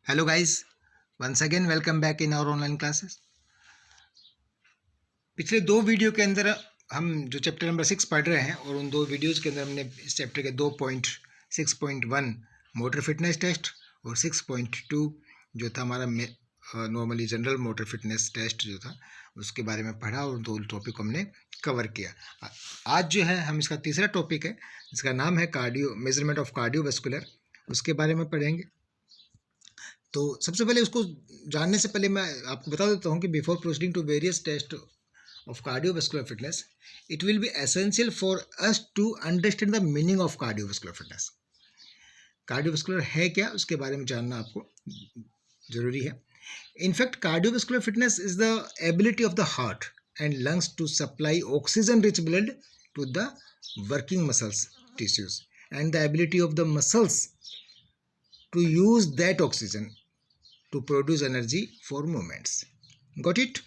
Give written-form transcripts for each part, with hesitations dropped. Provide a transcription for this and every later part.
Hello guys, once again welcome back in our online classes. पिछले दो video के अंदर हम जो चैप्टर नंबर 6 पढ़ रहे हैं और उन दो वीडियोस के अंदर हमने इस चैप्टर के 2.6.1 मोटर फिटनेस टेस्ट और 6.2 जो था हमारा normally general motor fitness test जो था उसके बारे में पढ़ा और दो टॉपिक हमने कवर किया। आज जो है हम इसका तीसरा टॉपिक है जिसका नाम है कार्डियो मेजरमेंट ऑफ कार्डियोवास्कुलर, उसके बारे में पढ़ेंगे। तो सबसे पहले उसको जानने से पहले मैं आपको बता देता हूँ कि before proceeding to various test of cardiovascular fitness it will be essential for us to understand the meaning of cardiovascular fitness. Cardiovascular है क्या, उसके बारे में जानना आपको जरूरी है। In fact cardiovascular fitness is the ability of the heart and lungs to supply oxygen rich blood to the working muscles tissues and the ability of the muscles to use that oxygen to produce energy for movements. Got it?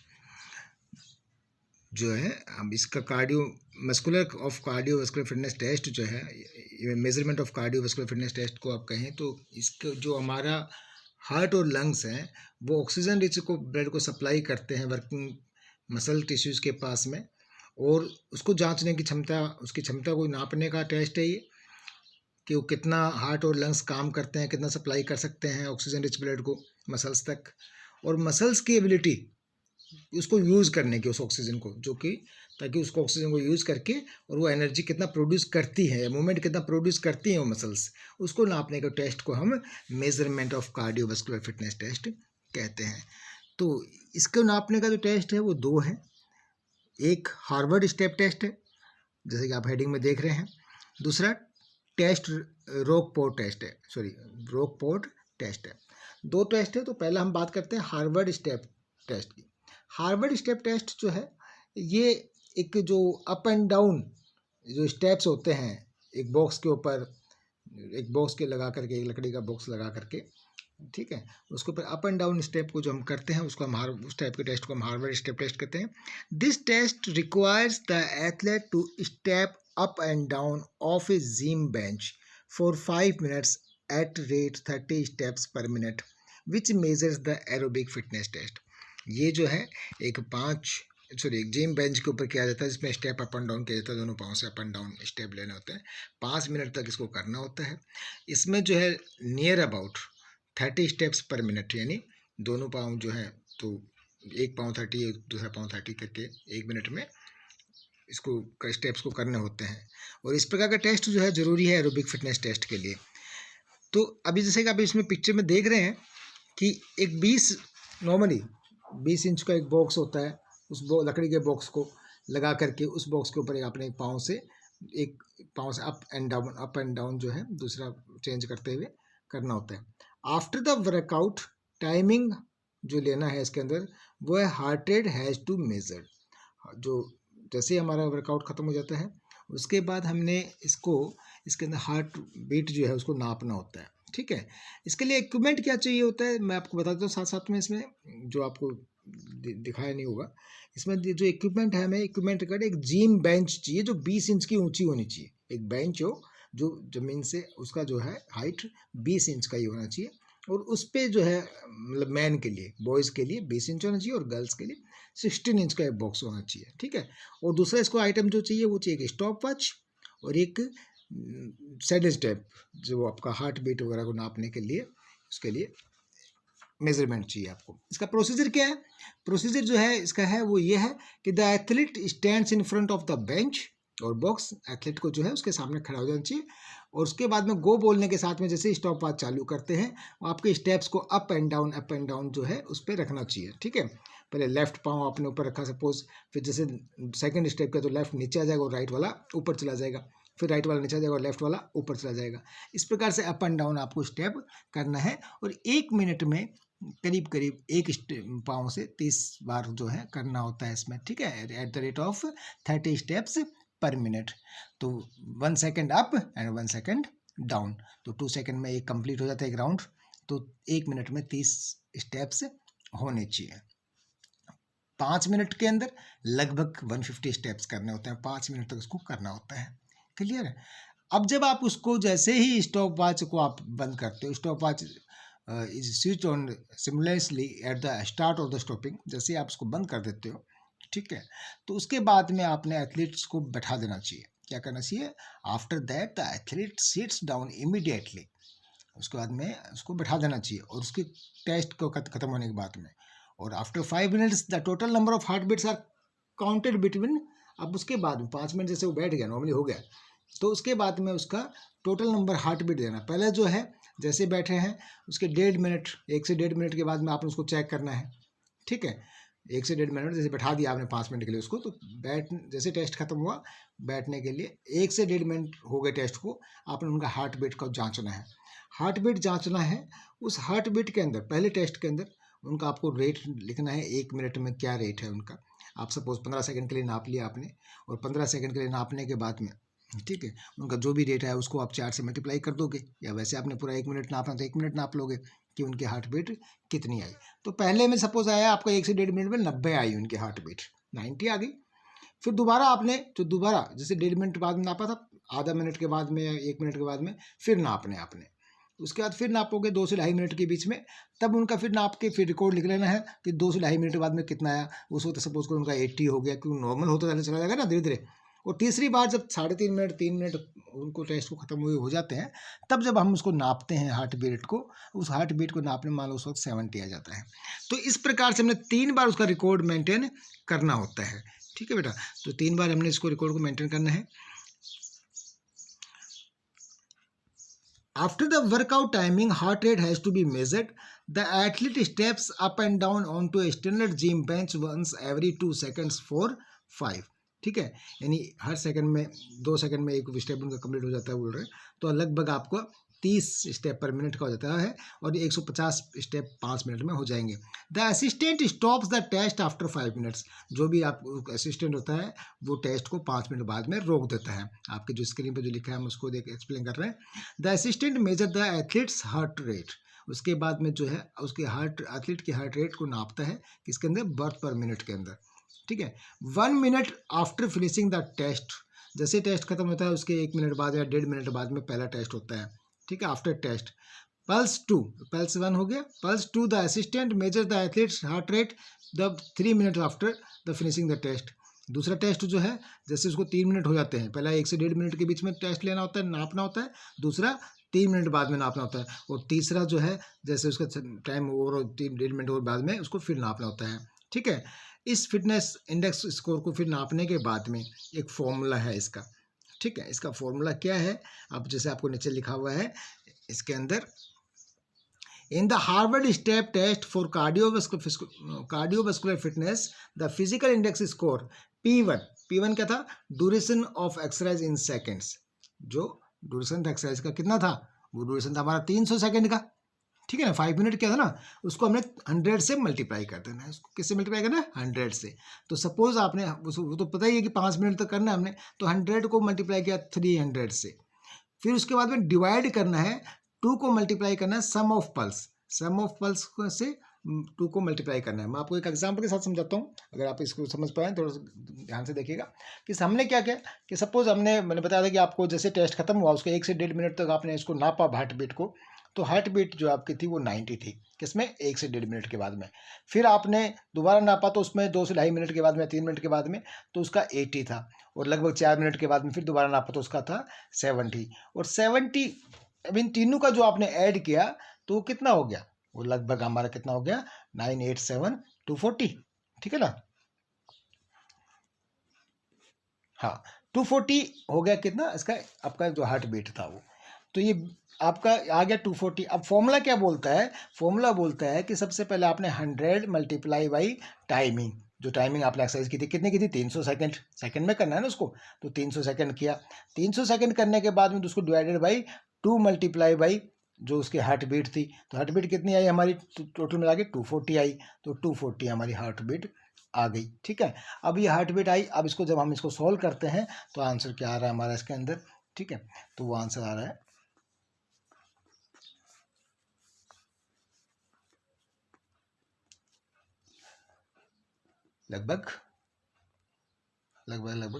जो है अब इसका cardiovascular fitness test जो है measurement of cardiovascular fitness test को आप कहें तो इसका जो हमारा हार्ट और लंग्स हैं वो ऑक्सीजन रिच को ब्लड को सप्लाई करते हैं वर्किंग मसल टिश्यूज के पास में, और उसको जांचने की क्षमता, उसकी क्षमता को नापने का टेस्ट है ये कि वो कितना हार्ट और लंग्स काम करते हैं, कितना सप्लाई कर सकते हैं ऑक्सीजन रिच ब्लड को मसल्स तक, और मसल्स की एबिलिटी उसको यूज़ करने की, उस ऑक्सीजन को, जो कि ताकि उसको ऑक्सीजन को यूज़ करके और वो एनर्जी कितना प्रोड्यूस करती है, मूवमेंट कितना प्रोड्यूस करती हैं वो मसल्स, उसको नापने के टेस्ट को हम measurement of cardiovascular fitness test कहते हैं। तो इसको नापने का जो टेस्ट है वो दो है। एक हार्वर्ड स्टेप टेस्ट है जैसे कि आप हेडिंग में देख रहे हैं, दूसरा टेस्ट रोकपोर्ट टेस्ट है। दो टेस्ट है। तो पहला हम बात करते हैं हार्वर्ड स्टेप टेस्ट की। हार्वर्ड स्टेप टेस्ट जो है ये एक जो अप एंड डाउन जो स्टेप्स होते हैं एक बॉक्स के ऊपर, एक बॉक्स के लगा करके, एक लकड़ी का बॉक्स लगा करके, ठीक है, उसके ऊपर अप एंड डाउन स्टेप को जो हम करते हैं उसको हम उस टाइप के टेस्ट को हम हार्वर्ड स्टेप टेस्ट कहते हैं। This test requires the athlete to step up and down off a gym bench for 5 minutes at rate 30 steps per minute which measures the aerobic fitness test। ये जो है एक gym bench के ऊपर किया जाता है जिसमें स्टेप अप एंड डाउन किया जाता है, दोनों पाँव से अप एंड डाउन स्टेप लेने होते हैं, 5 मिनट तक इसको करना होता है। इसमें जो है नियर अबाउट 30 स्टेप्स पर मिनट, यानी दोनों पाँव जो है तो एक पाँव 30 दूसरा पाँव 30 करके 1 मिनट में इसको स्टेप्स को करने होते हैं। और इस प्रकार का टेस्ट जो है ज़रूरी है एरोबिक फिटनेस टेस्ट के लिए। तो अभी जैसे कि आप इसमें पिक्चर में देख रहे हैं कि एक 20 इंच का एक बॉक्स होता है, उस लकड़ी के बॉक्स को लगा करके उस बॉक्स के ऊपर आपने एक पाँव से अप एंड डाउन जो है दूसरा चेंज करते हुए करना होता है। आफ्टर द वर्कआउट टाइमिंग जो लेना है इसके अंदर वो है heart rate has to measure. जो जैसे हमारा वर्कआउट ख़त्म हो जाता है उसके बाद हमने इसके अंदर हार्ट बीट जो है उसको नापना होता है, ठीक है। इसके लिए इक्विपमेंट क्या चाहिए होता है मैं आपको बता देता हूँ साथ साथ में। इसमें जो आपको दिखाया नहीं होगा, इसमें जो इक्विपमेंट है, हमें इक्विपमेंट का एक जिम बेंच चाहिए जो 20 इंच की ऊंची होनी चाहिए। एक बेंच हो जो ज़मीन से उसका जो है हाइट 20 इंच का ही होना चाहिए, और उस पर जो है मतलब मैन के लिए, बॉयज़ के लिए 20 इंच होना चाहिए और गर्ल्स के लिए 16 इंच का एक बॉक्स होना चाहिए, ठीक है। और दूसरा इसको आइटम जो चाहिए वो चाहिए एक स्टॉप वॉच और एक सैडल स्टेप जो आपका हार्ट बीट वगैरह को नापने के लिए, उसके लिए मेजरमेंट चाहिए आपको। इसका प्रोसीजर क्या है? प्रोसीजर जो है इसका है वो ये है कि the athlete stands in front of the bench और बॉक्स, एथलीट को जो है उसके सामने खड़ा हो जाना चाहिए, और उसके बाद में गो बोलने के साथ में जैसे स्टॉप वॉच चालू करते हैं आपके स्टेप्स को अप एंड डाउन जो है उस पर रखना चाहिए, ठीक है। पहले लेफ्ट पाँव आपने ऊपर रखा सपोज, फिर जैसे सेकंड स्टेप का तो लेफ्ट नीचे आ जाएगा और राइट वाला ऊपर चला जाएगा, फिर राइट वाला नीचे आ जाएगा और लेफ्ट वाला ऊपर चला जाएगा। इस प्रकार से अप एंड डाउन आपको स्टेप करना है, और 1 मिनट में करीब एक पाँव से 30 बार जो है करना होता है इसमें, ठीक है, at the rate of 30 steps पर मिनट। तो 1 second up and 1 second down, तो 2 सेकेंड में एक कंप्लीट हो जाता है एक राउंड। तो 1 मिनट में 30 स्टेप्स होने चाहिए। 5 मिनट के अंदर लगभग 150 स्टेप्स करने होते हैं, 5 मिनट तक उसको करना होता है। क्लियर है? अब जब आप उसको जैसे ही स्टॉप वॉच को आप बंद करते हो, stop watch is switch on simultaneously at the start of the stopping, जैसे आप उसको बंद कर देते हो, ठीक है, तो उसके बाद में आपने एथलीट्स को बैठा देना चाहिए। क्या करना चाहिए? After that the athlete seats down immediately, उसके बाद में उसको बैठा देना चाहिए, और उसके टेस्ट को खत्म होने के बाद में, और after 5 minutes the total number of heart beats are counted between. अब उसके बाद में 5 मिनट जैसे वो बैठ गया, नॉर्मली हो गया, तो उसके बाद में उसका टोटल नंबर हार्ट बीट देना। पहले जो है जैसे बैठे हैं उसके 1.5 मिनट, 1 से 1.5 मिनट के बाद में आपने उसको चेक करना है, ठीक है। 1 से 1.5 मिनट जैसे बैठा दिया आपने 5 मिनट के लिए उसको, तो बैठ जैसे टेस्ट खत्म हुआ, बैठने के लिए 1 से 1.5 मिनट हो गए टेस्ट को, आपने उनका हार्ट बीट को जांचना है। हार्ट बीट जांचना है, उस हार्ट बीट के अंदर पहले टेस्ट के अंदर उनका आपको रेट लिखना है, 1 मिनट में क्या रेट है उनका। आप सपोज 15 सेकंड के लिए नाप लिया आपने, और 15 सेकंड के लिए नापने के बाद में, ठीक है, उनका जो भी रेट है उसको आप 4 से मल्टीप्लाई कर दोगे, या वैसे आपने पूरा 1 मिनट नापना तो 1 मिनट नाप लोगे कि उनकी हार्ट बीट कितनी आई। तो पहले में सपोज आया आपका 1 से 1.5 मिनट में 90 आई उनकी हार्ट बीट, 90 आ गई। फिर दोबारा आपने जो दोबारा जैसे 1.5 मिनट बाद में नापा था, आधा मिनट के बाद में या 1 मिनट के बाद में फिर नापने आपने, उसके बाद फिर नापोगे 2 से 2.5 मिनट के बीच में, तब उनका फिर नाप के फिर रिकॉर्ड लिख लेना है कि 2 से 2.5 मिनट के बाद में कितना आया। उस वक्त सपोज करो उनका 80 हो गया, क्योंकि नॉर्मल होता चला जाएगा ना धीरे धीरे। और तीसरी बार जब 3.5 मिनट 3 मिनट उनको टेस्ट को खत्म हुए हो जाते हैं, तब जब हम उसको नापते हैं हार्ट बीट को, उस हार्ट बीट को नापने मान लो उस वक्त 70 आ जाता है। तो इस प्रकार से हमने 3 बार उसका रिकॉर्ड मेंटेन करना होता है, ठीक है बेटा। तो 3 बार हमने इसको रिकॉर्ड को मेंटेन करना है। After the workout timing, heart rate has to be measured. The athlete steps up and down onto a standard gym bench once every 2 seconds for 5, ठीक है, यानी हर सेकंड में 2 सेकंड में एक स्टेप उनका कंप्लीट हो जाता है बोल रहे हैं, तो लगभग आपको 30 स्टेप पर मिनट का हो जाता है, और 150 स्टेप 5 मिनट में हो जाएंगे। The assistant stops the test after 5 minutes, जो भी आप असिस्टेंट होता है वो टेस्ट को 5 मिनट बाद में रोक देता है। आपके जो स्क्रीन पर जो लिखा है हम उसको देख एक्सप्लेन कर रहे हैं। The assistant measure the athlete's heart rate, उसके बाद में जो है उसके हार्ट एथलीट की हार्ट रेट को नापता है किसके अंदर, बर्थ पर मिनट के अंदर, ठीक है। 1 minute after finishing the test, जैसे टेस्ट खत्म होता है उसके 1 मिनट बाद या 1.5 मिनट बाद में पहला टेस्ट होता है, ठीक है, आफ्टर टेस्ट। पल्स 2, पल्स 1 हो गया, pulse 2 the assistant measure the athlete's heart rate the 3 minute after the finishing the test. दूसरा टेस्ट जो है जैसे उसको 3 मिनट हो जाते हैं, पहला 1 से 1.5 मिनट के बीच में टेस्ट लेना होता है, नापना होता है, दूसरा 3 मिनट बाद में नापना होता है, और तीसरा जो है जैसे उसका टाइम ओवर 3-1.5 मिनट और बाद में उसको फिर नापना होता है, ठीक है। इस फिटनेस इंडेक्स स्कोर को फिर नापने के बाद में एक फॉर्मूला है इसका, ठीक है। इसका फॉर्मूला क्या है, अब जैसे आपको नीचे लिखा हुआ है इसके अंदर, in the Harvard step test for cardiovascular fitness the physical index score P1, P1 क्या था, duration of exercise in seconds, जो ड्यूरेशन था एक्सरसाइज का कितना था, वो ड्यूरेशन था हमारा 300 सेकेंड का, ठीक है ना। 5 मिनट क्या था ना, उसको हमने 100 से मल्टीप्लाई कर देना है, उसको किससे मल्टीप्लाई करना है, 100 से। तो सपोज आपने वो तो पता ही है कि 5 मिनट तक करना है हमने, तो 100 को मल्टीप्लाई किया 300 से, फिर उसके बाद में डिवाइड करना है, 2 को मल्टीप्लाई करना है sum of pulse, sum of pulse से 2 को मल्टीप्लाई करना है। मैं आपको एक एग्जांपल के साथ समझाता हूँ, अगर आप इसको समझ पाएँ थोड़ा सा ध्यान से देखिएगा कि हमने क्या किया कि सपोज मैंने बताया था कि आपको जैसे टेस्ट खत्म हुआ उसके 1 से 1.5 मिनट तक आपने इसको नापा हार्ट बीट को, तो हार्ट बीट जो आपकी थी वो 90 थी, किसमें, 1 से 1.5 मिनट के बाद में। फिर आपने दोबारा नापा तो उसमें 2 से 2.5 मिनट के बाद में, 3 मिनट के बाद में, तो उसका 80 था, और लगभग 4 मिनट के बाद में फिर दोबारा नापा तो उसका था 70, और 70 अब इन तीनों का जो आपने ऐड किया तो वो कितना हो गया, वो लगभग हमारा कितना हो गया, 987,240, ठीक है ना। हाँ, 240 हो गया कितना इसका, आपका जो हार्ट बीट था वो, तो ये आपका आ गया 240। अब फॉर्मूला क्या बोलता है, फॉर्मूला बोलता है कि सबसे पहले आपने 100 मल्टीप्लाई बाई टाइमिंग, जो टाइमिंग आपने एक्सरसाइज की थी कितने की थी, 300 सेकंड, सेकंड में करना है ना उसको, तो 300 सेकंड किया, 300 सेकंड करने के बाद में उसको डिवाइडेड बाई 2 मल्टीप्लाई बाई जो उसकी हार्ट बीट थी, तो हार्ट बीट कितनी आई हमारी, टोटल मिला के 240 आई, तो 240 हमारी हार्ट बीट आ गई, ठीक है। अब ये हार्ट बीट आई, अब इसको जब हम इसको सॉल्व करते हैं तो आंसर क्या आ रहा है हमारा इसके अंदर, ठीक है, तो वो आंसर आ रहा है लगभग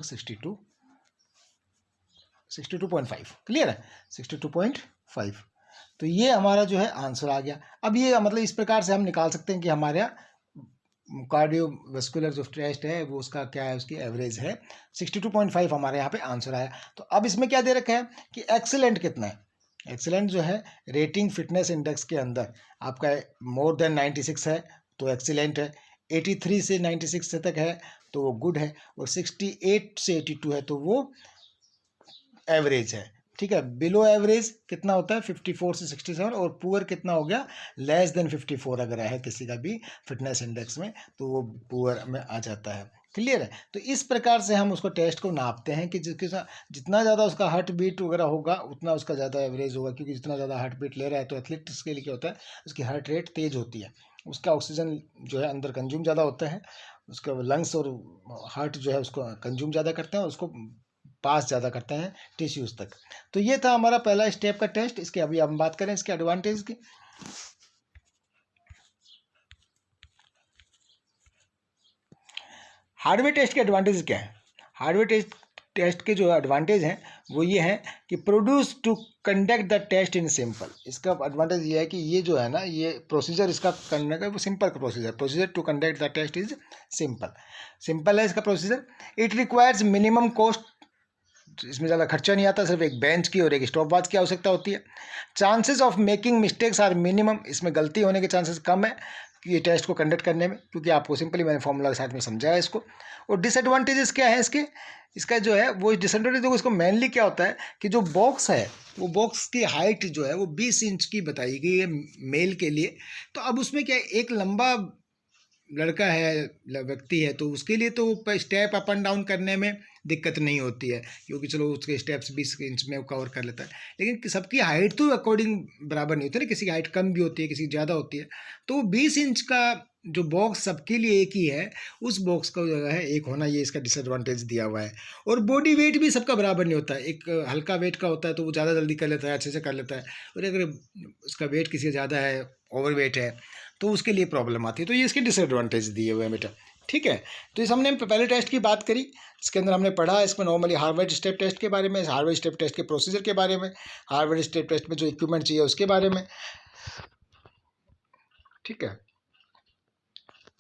62.5, क्लियर है, 62.5, तो ये हमारा जो है आंसर आ गया। अब ये मतलब इस प्रकार से हम निकाल सकते हैं कि हमारा कार्डियोवास्कुलर जो टेस्ट है वो उसका क्या है, उसकी एवरेज है 62.5 हमारे यहाँ पे आंसर आया। तो अब इसमें क्या दे रखा है कि एक्सीलेंट कितना है। एक्सीलेंट जो है रेटिंग फिटनेस इंडेक्स के अंदर आपका मोर देन 96 है तो एक्सीलेंट है, 83 से 96 तक है तो वो गुड है, और 68 से 82 है तो वो एवरेज है। ठीक है, बिलो एवरेज कितना होता है 54 से 67, और पुअर कितना हो गया लेस देन 54 अगर है किसी का भी फिटनेस इंडेक्स में तो वो पुअर में आ जाता है। क्लियर है। तो इस प्रकार से हम उसको टेस्ट को नापते हैं कि जितना ज़्यादा उसका हार्ट बीट वगैरह होगा उतना उसका ज़्यादा एवरेज होगा, क्योंकि जितना ज़्यादा हार्ट बीट ले रहा है तो एथलीट्स के लिए क्या होता है उसकी हार्ट रेट तेज होती है, उसका ऑक्सीजन जो है अंदर कंज्यूम ज़्यादा होता है, उसका लंग्स और हार्ट जो है उसको कंज्यूम ज़्यादा करते हैं और उसको पास ज़्यादा करते हैं टिश्यूज़ तक। तो ये था हमारा पहला स्टेप का टेस्ट। इसके अभी हम बात करें इसके एडवांटेज की। हार्डवेयर टेस्ट के एडवांटेज क्या है। हार्डवेयर टेस्ट के जो एडवांटेज हैं वो ये है कि produce to conduct the test in simple. इसका एडवांटेज ये है कि ये जो है ना ये प्रोसीजर इसका करने का वो simple procedure to conduct the test is simple है इसका procedure. It requires minimum cost, इसमें ज़्यादा खर्चा नहीं आता, सिर्फ एक बेंच की और एक स्टॉप वॉच की आवश्यकता होती है। Chances of making mistakes are minimum, इसमें गलती होने के चांसेस कम है कि ये टेस्ट को कंडक्ट करने में, क्योंकि आपको सिंपली मैंने फॉर्मूला के साथ में समझाया इसको। और डिसएडवांटेजेस क्या है इसका जो है वो डिसएडवांटेज देखो, इसको मेनली क्या होता है कि जो बॉक्स है वो बॉक्स की हाइट जो है वो 20 इंच की बताई गई है मेल के लिए। तो अब उसमें क्या है, एक लंबा लड़का है व्यक्ति है तो उसके लिए तो स्टेप अप एंड डाउन करने में दिक्कत नहीं होती है, क्योंकि चलो उसके स्टेप्स 20 इंच में कवर कर लेता है। लेकिन सबकी हाइट तो अकॉर्डिंग बराबर नहीं होती ना, किसी की हाइट कम भी होती है, किसी की ज़्यादा होती है। तो 20 इंच का जो बॉक्स सबके लिए एक ही है, उस बॉक्स का जो है एक होना, ये इसका डिसएडवांटेज दिया हुआ है। और बॉडी वेट भी सबका बराबर नहीं होता है, एक हल्का वेट का होता है तो वो ज़्यादा जल्दी कर लेता है, अच्छे से कर लेता है, और अगर उसका वेट किसी का ज़्यादा है, ओवर वेट है, तो उसके लिए प्रॉब्लम आती है। तो ये इसके डिसएडवांटेज दिए हुए हैं बेटा। ठीक है, तो इस हमने पहले टेस्ट की बात करी, इसके अंदर हमने पढ़ा इसमें नॉर्मली हार्वर्ड स्टेप टेस्ट के बारे में, हार्वर्ड स्टेप टेस्ट के प्रोसीजर के बारे में, हार्वर्ड स्टेप टेस्ट में जो इक्विपमेंट चाहिए उसके बारे में। ठीक है,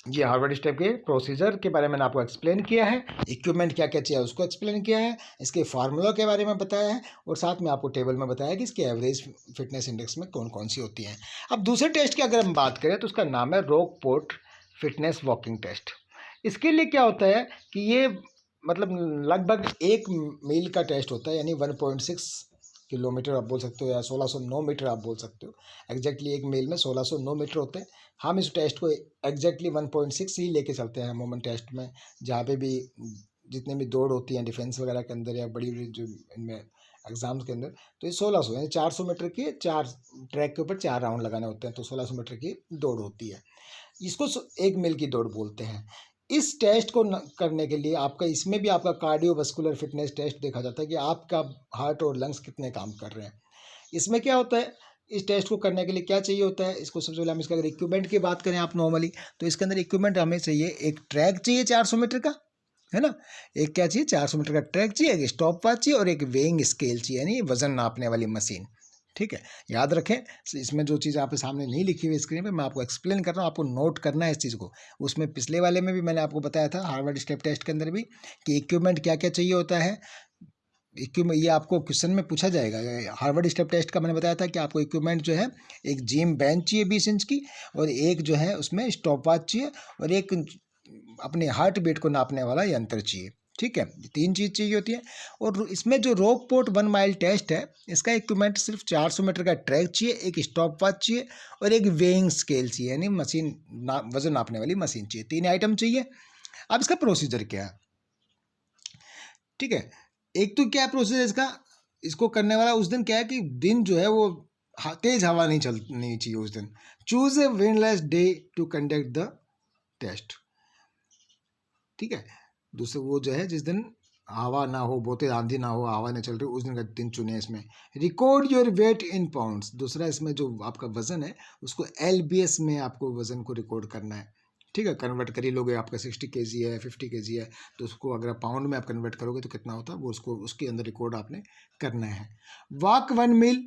ये हार्वर्ड स्टेप के प्रोसीजर के बारे में मैंने आपको एक्सप्लेन किया है, इक्विपमेंट क्या क्या चाहिए उसको एक्सप्लेन किया है, इसके फार्मूला के बारे में बताया है, और साथ में आपको टेबल में बताया कि इसके एवरेज फिटनेस इंडेक्स में कौन कौन सी होती हैं। अब दूसरे टेस्ट की अगर हम बात करें तो उसका नाम है रॉकपोर्ट फिटनेस वॉकिंग टेस्ट। इसके लिए क्या होता है कि ये मतलब लगभग 1 मील का टेस्ट होता है, यानी 1.6 किलोमीटर आप बोल सकते हो, या 1609 मीटर आप बोल सकते हो। एग्जैक्टली 1 मील में 1609 मीटर होते हैं। हम इस टेस्ट को एग्जैक्टली 1.6 ही लेके चलते हैं अमूमन टेस्ट में, जहाँ पे भी जितने भी दौड़ होती हैं डिफेंस वगैरह के अंदर या बड़ी बड़ी जो इनमें एग्जाम्स के अंदर, तो ये 1600 यानी 400 मीटर की 4 ट्रैक के ऊपर 4 राउंड लगाने होते हैं, तो 1600 मीटर की दौड़ होती है। इसको 1 मील की दौड़ बोलते हैं। इस टेस्ट को करने के लिए आपका इसमें भी आपका कार्डियोवास्कुलर फिटनेस टेस्ट देखा जाता है कि आपका हार्ट और लंग्स कितने काम कर रहे हैं। इसमें क्या होता है, इस टेस्ट को करने के लिए क्या चाहिए होता है, इसको सबसे पहले हम इसका अगर इक्विपमेंट की बात करें आप नॉर्मली, तो इसके अंदर इक्विपमेंट हमें चाहिए, एक ट्रैक चाहिए 400 मीटर का, है ना, एक क्या चाहिए 400 मीटर का ट्रैक चाहिए, एक स्टॉप वॉच चाहिए, और एक वेइंग स्केल चाहिए, यानी वजन नापने वाली मशीन। ठीक है, याद रखें, इसमें जो चीज़ आप सामने नहीं लिखी हुई स्क्रीन पे मैं आपको एक्सप्लेन कर रहा हूँ, आपको नोट करना है इस चीज़ को। उसमें पिछले वाले में भी मैंने आपको बताया था हार्वर्ड स्टेप टेस्ट के अंदर भी कि इक्विपमेंट क्या क्या चाहिए होता है। इक्विपमेंट ये आपको क्वेश्चन में पूछा जाएगा। हार्वर्ड स्टेप टेस्ट का मैंने बताया था कि आपको इक्विपमेंट जो है एक जिम बेंच चाहिए 20 इंच की, और एक जो है उसमें स्टॉप वॉच चाहिए, और एक अपने हार्ट बीट को नापने वाला यंत्र चाहिए। ठीक है, 3 चीज़ चाहिए होती है। और इसमें जो रॉकपोर्ट 1 माइल टेस्ट है, इसका इक्विपमेंट सिर्फ 400 मीटर का ट्रैक चाहिए, एक स्टॉप वॉच चाहिए, और एक वेइंग स्केल चाहिए, यानी मशीन वजन नापने वाली मशीन चाहिए। 3 आइटम चाहिए। अब इसका प्रोसीजर क्या है। ठीक है, एक तो क्या प्रोसीजर इसका, इसको करने वाला उस दिन क्या है कि दिन जो है वो तेज हवा नहीं चाहिए उस दिन। Choose a windless day to conduct the test. ठीक है, दूसरा वो जो है जिस दिन हवा ना हो, बहुत आंधी ना हो, हवा नहीं चल रही, उस दिन का दिन चुने इसमें। Record your weight in pounds. दूसरा इसमें जो आपका वजन है उसको LBS में आपको वजन को रिकॉर्ड करना है। ठीक है, कन्वर्ट कर ही लोगे, आपका 60 kg है, 50 kg है, तो उसको अगर पाउंड में आप कन्वर्ट करोगे तो कितना होता है वो उसको उसके अंदर रिकॉर्ड आपने करना है। वॉक 1 मील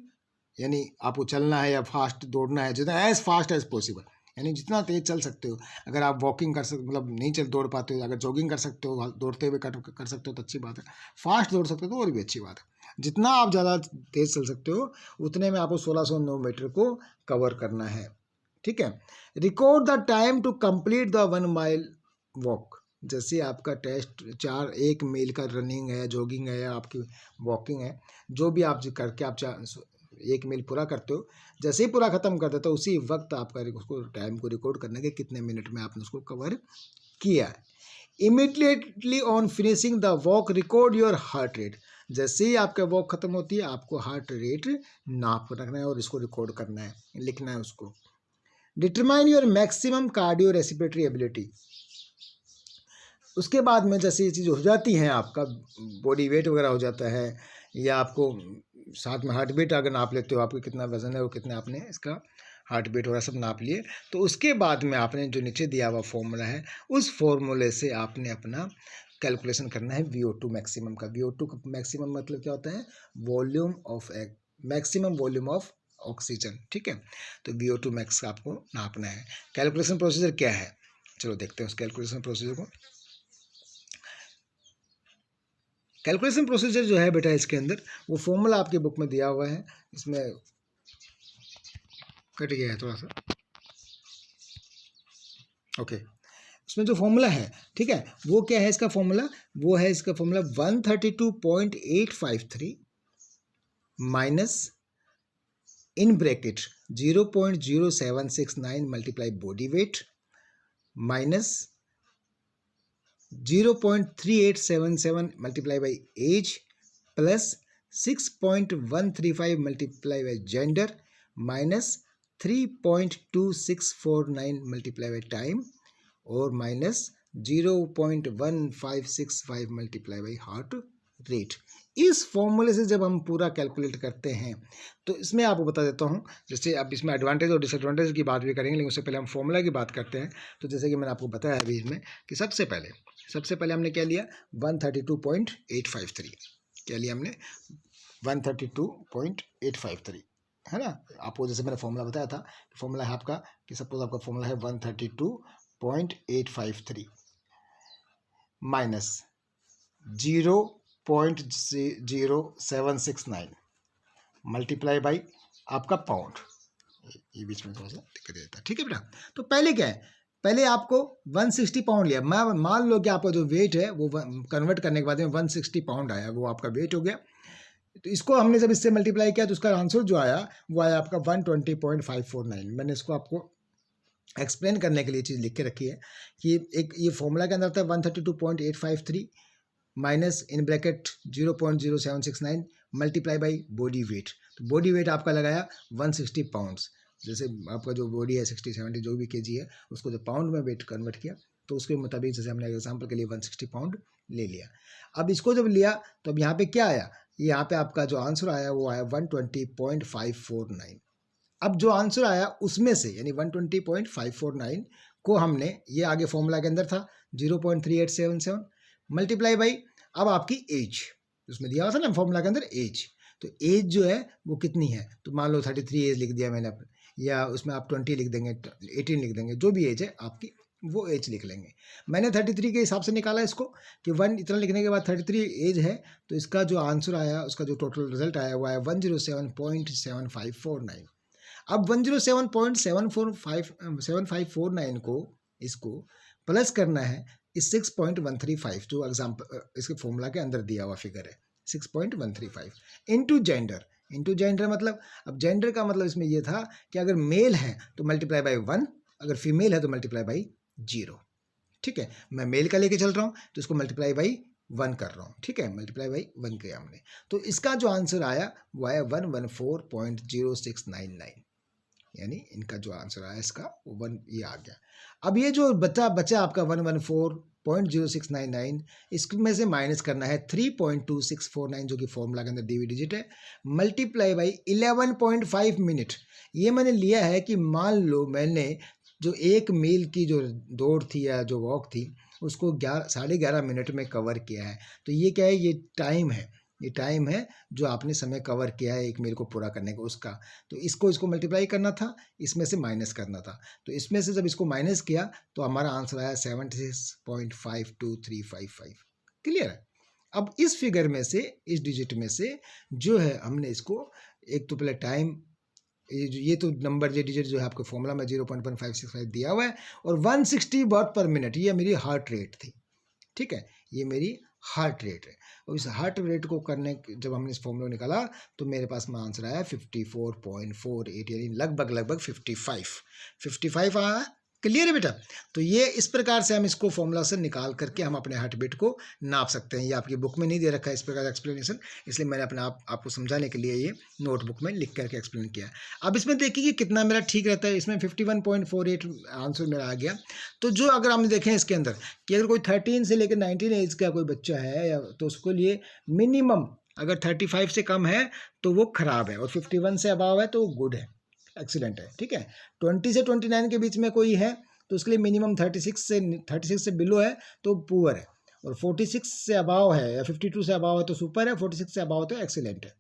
यानी आपको चलना है या फास्ट दौड़ना है, जितना एज फास्ट एज पॉसिबल, यानी जितना तेज चल सकते हो। अगर आप वॉकिंग कर सकते, मतलब नहीं चल दौड़ पाते हो, अगर जॉगिंग कर सकते हो, दौड़ते हुए कर सकते हो तो अच्छी बात है। फास्ट दौड़ सकते हो तो और भी अच्छी बात है। जितना आप ज़्यादा तेज चल सकते हो उतने में आपको 1609 मीटर को कवर करना है। ठीक है। Record the time to complete the 1 mile walk. जैसे आपका टेस्ट 1 मील का रनिंग है, जॉगिंग है या आपकी वॉकिंग है, जो भी आप करके आप 1 मील पूरा करते हो, जैसे ही पूरा खत्म कर देते हो उसी वक्त आपका उसको टाइम को रिकॉर्ड करना है कि कितने मिनट में आपने उसको कवर किया है। Immediately on finishing the walk record your heart rate. जैसे ही आपका वॉक खत्म होती है आपको हार्ट रेट नाप रखना है और इसको रिकॉर्ड करना है, लिखना है उसको। Determine your maximum cardio respiratory ability. उसके बाद में जैसे ये चीज़ हो जाती हैं, आपका बॉडी वेट वगैरह हो जाता है, या आपको साथ में हार्ट बीट अगर नाप लेते हो, आपको कितना वजन है और कितना आपने इसका हार्ट बीट वगैरह सब नाप लिए, तो उसके बाद में आपने जो नीचे दिया हुआ फॉर्मूला है उस फॉर्मूले से आपने अपना कैलकुलेशन करना है VO2 मैक्सिमम का। VO2 मैक्सिमम मतलब क्या होता है? Volume of maximum volume of oxygen. ठीक है, तो VO2 मैक्स का आपको नापना है। कैलकुलेशन प्रोसीजर क्या है, चलो देखते हैं उस कैलकुलेशन प्रोसीजर को। कैलकुलेशन प्रोसीजर जो है बेटा, इसके अंदर वो फॉर्मूला आपके बुक में दिया हुआ है, इसमें कट गया है थोड़ा सा, ओके। उसमें जो फॉर्मूला है, ठीक है, वो क्या है इसका फॉर्मूला? वो है इसका formula 132.853 minus in bracket 0.0769 multiply body weight minus 0.3877 multiply by age plus 6.135 multiply by gender minus 3.2649 multiply by time और minus 0.1565 multiply by heart rate. इस फॉर्मूले से जब हम पूरा कैलकुलेट करते हैं तो इसमें आपको बता देता हूँ, जैसे अब इसमें एडवांटेज और डिसएडवांटेज की बात भी करेंगे, लेकिन उससे पहले हम फॉर्मूला की बात करते हैं। तो जैसे कि मैंने आपको बताया अभी इसमें कि सबसे पहले हमने क्या लिया? 132.853 क्या लिया हमने? 132.853 है ना। आपको जैसे मैंने फॉर्मूला बताया था, फॉर्मूला है आपका कि सपोज आपका फॉर्मूला है 132.853 माइनस 0.0769 मल्टीप्लाई बाई आपका पाउंड, ये बीच में थोड़ा सा दिक्कत देता है। ठीक है बेटा, तो पहले क्या है? पहले आपको 160 पाउंड लिया। मैं मान लो कि आपका जो वेट है वो कन्वर्ट करने के बाद में 160 पाउंड आया, वो आपका वेट हो गया। तो इसको हमने जब इससे मल्टीप्लाई किया तो उसका आंसर जो आया वो आया आपका 120.549। मैंने इसको आपको एक्सप्लेन करने के लिए चीज़ लिख के रखी है कि एक ये फॉर्मूला के अंदर था 132.853 minus in bracket 0.0769 multiply by body weight. तो बॉडी वेट आपका लगाया 160 पाउंड्स। जैसे आपका जो बॉडी है 60-70 जो भी केजी है, उसको जब पाउंड में वेट कन्वर्ट किया तो उसके मुताबिक जैसे हमने एग्जांपल के लिए 160 पाउंड ले लिया। अब इसको जब लिया तो अब यहाँ पे क्या आया? यहाँ पे आपका जो आंसर आया वो आया 120.549। अब जो आंसर आया उसमें से यानी 120.549 को हमने, ये आगे फॉर्मूला के अंदर था 0.3877 मल्टीप्लाई बाई अब आपकी एज, उसमें दिया हुआ था ना फॉर्मूला के अंदर एज, तो एज जो है वो कितनी है? तो मान लो 33 एज लिख दिया मैंने, या उसमें आप 20 लिख देंगे, 18 लिख देंगे, जो भी एज है आपकी वो एज लिख लेंगे। मैंने 33 के हिसाब से निकाला इसको कि 1 इतना लिखने के बाद 33 एज है, तो इसका जो आंसर आया, उसका जो टोटल रिजल्ट आया वो आया 107.7549। अब 107.7549 को इसको प्लस करना है इस 6.135 जो एग्जाम्पल इसके फॉर्मूला के अंदर दिया हुआ फिगर है 6.135 इंटू जेंडर मतलब, अब जेंडर का मतलब इसमें ये था कि अगर मेल है तो मल्टीप्लाई बाई 1, अगर फीमेल है तो मल्टीप्लाई बाई 0। ठीक है, मैं मेल का लेके चल रहा हूँ तो इसको मल्टीप्लाई बाई 1 कर रहा हूँ। ठीक है, मल्टीप्लाई बाई 1 किया हमने, तो इसका जो आंसर आया वो आया 114.0699, यानी इनका जो आंसर आया इसका वो 1 ये आ गया। अब ये जो बचा आपका 114.0699, इसमें से माइनस करना है 3.2649 जो कि फॉर्मूला के अंदर डी डिजिट है, मल्टीप्लाई बाई 11.5 मिनट। ये मैंने लिया है कि मान लो मैंने जो 1 मील की जो दौड़ थी या जो वॉक थी उसको 11.5 मिनट में कवर किया है, तो ये क्या है? ये टाइम है। ये टाइम है जो आपने समय कवर किया है एक मील को पूरा करने का उसका। तो इसको मल्टीप्लाई करना था, इसमें से माइनस करना था। तो इसमें से जब इसको माइनस किया तो हमारा आंसर आया 76.52355। क्लियर है। अब इस फिगर में से, इस डिजिट में से जो है हमने इसको एक तो पहले टाइम, ये तो नंबर, ये डिजिट जो है आपके फॉर्मूला में 0.1565 दिया हुआ है, और 160 वॉट पर मिनट ये मेरी हार्ट रेट थी। ठीक है, ये मेरी हार्ट रेट है। और इस हार्ट रेट को करने, जब हमने इस फॉर्मूला निकाला तो मेरे पास में आंसर आया 54.48, यानी लगभग 55 आया। क्लियर है बेटा। तो ये इस प्रकार से हम इसको फॉर्मूला से निकाल करके हम अपने हार्ट बीट को नाप सकते हैं। ये आपकी बुक में नहीं दे रखा है इस प्रकार का एक्सप्लेनेशन, इसलिए मैंने अपने आपको समझाने के लिए ये नोटबुक में लिख करके एक्सप्लेन किया। अब इसमें देखिए कि कितना मेरा ठीक रहता है। इसमें 51.48 आंसर मेरा आ गया। तो जो अगर हम देखें इसके अंदर कि अगर कोई 13 से लेकर 19 एज का कोई बच्चा है या, तो उसके लिए मिनिमम अगर 35 से कम है तो वो खराब है, और 51 से अबाव है तो गुड है, एक्सीलेंट है। ठीक है, 20 से 29 के बीच में कोई है तो उसके लिए मिनिमम 36 से बिलो है तो पुअर है, और 46 से अबाव है या 52 से अबाव है तो सुपर है, 46 से अबाव तो एक्सीलेंट है।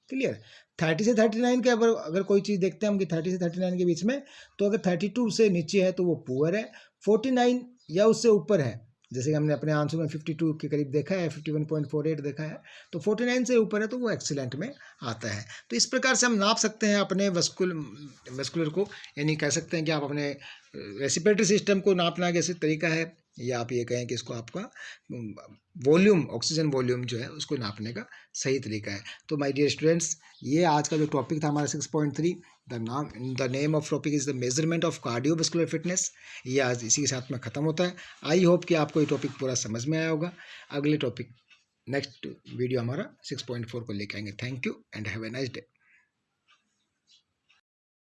क्लियर। 30 से 39 के अगर कोई चीज़ देखते हैं हम कि 30 से 39 के बीच में, तो अगर 32 से नीचे है तो वो पुअर है, 49 या उससे ऊपर है, जैसे कि हमने अपने आंसर में 52 के करीब देखा है, 51.48 देखा है, तो 49 से ऊपर है तो वो एक्सीलेंट में आता है। तो इस प्रकार से हम नाप सकते हैं अपने वस्कुलर को, यानी कह सकते हैं कि आप अपने रेस्पिरेटरी सिस्टम को नापना कैसे तरीका है, या आप ये कहें कि इसको आपका वॉल्यूम, ऑक्सीजन वॉल्यूम जो है उसको नापने का सही तरीका है। तो माय डियर स्टूडेंट्स, ये आज का जो टॉपिक था हमारा 6.3, the name of topic is the measurement of cardiovascular fitness, ये आज इसी के साथ में ख़त्म होता है। आई होप कि आपको ये टॉपिक पूरा समझ में आया होगा। अगले टॉपिक नेक्स्ट वीडियो हमारा 6.4 को लेके आएंगे। Thank you and have a nice day.